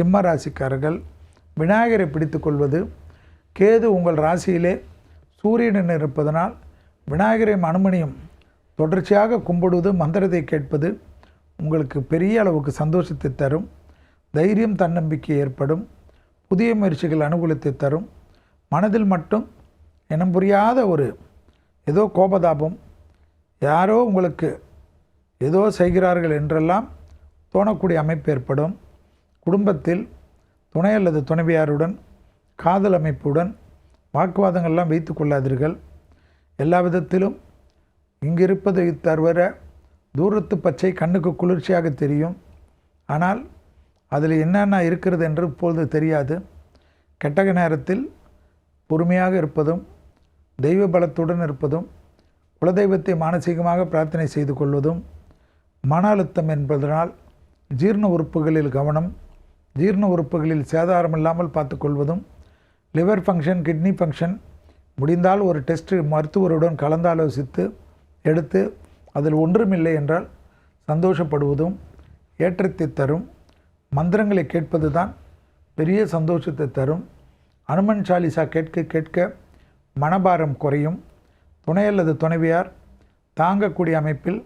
சிம்ம ராசிக்காரர்கள் விநாயகரை பிடித்து கொள்வது, கேது உங்கள் ராசியிலே சூரியனுடன் இருப்பதனால் விநாயகரையும் அனுமனையும் தொடர்ச்சியாக கும்பிடுவது, மந்திரத்தை கேட்பது உங்களுக்கு பெரிய அளவுக்கு சந்தோஷத்தை தரும். தைரியம், தன்னம்பிக்கை ஏற்படும். புதிய முயற்சிகள் அனுகூலத்தை தரும். மனதில் மட்டும் இனம் புரியாத ஒரு ஏதோ கோபதாபம், யாரோ உங்களுக்கு ஏதோ செய்கிறார்கள் என்றெல்லாம் தோணக்கூடிய அமைப்பு ஏற்படும். குடும்பத்தில் துணை அல்லது துணைவியாருடன் காதல் அமைப்புடன் வாக்குவாதங்கள்லாம் வைத்து கொள்ளாதீர்கள். எல்லா விதத்திலும் இங்கிருப்பதை தவிர தூரத்து பச்சை கண்ணுக்கு குளிர்ச்சியாக தெரியும். ஆனால் அதில் என்னென்ன இருக்கிறது என்று இப்பொழுது தெரியாது. கெட்டக நேரத்தில் பொறுமையாக இருப்பதும், தெய்வ பலத்துடன் இருப்பதும், குலதெய்வத்தை மானசீகமாக பிரார்த்தனை செய்து கொள்வதும், மன அழுத்தம் என்பதனால் ஜீரண உறுப்புகளில் கவனம், ஜீரண உறுப்புகளில் சேதாரம் இல்லாமல் பார்த்து கொள்வதும், லிவர் ஃபங்க்ஷன், கிட்னி ஃபங்க்ஷன் முடிந்தால் ஒரு டெஸ்ட் மருத்துவருடன் கலந்தாலோசித்து எடுத்து அதில் ஒன்றுமில்லை என்றால் சந்தோஷப்படுவதும் ஏற்றத்தை தரும். மந்திரங்களை கேட்பது தான் பெரிய சந்தோஷத்தை தரும். அனுமன் சாலிசா கேட்க கேட்க மனபாரம் குறையும். துணை அல்லது துணைவியார் தாங்கக்கூடிய அமைப்பில்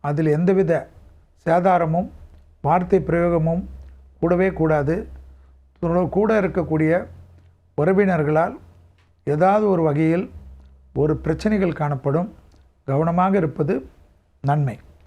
அதில் எந்தவித சேதாரமும் வார்த்தை பிரயோகமும் கூடவே கூடாது. கூட இருக்கக்கூடிய உறவினர்களால் ஏதாவது ஒரு வகையில் ஒரு பிரச்சனைகள் காணப்படும். கவனமாக இருப்பது நன்மை.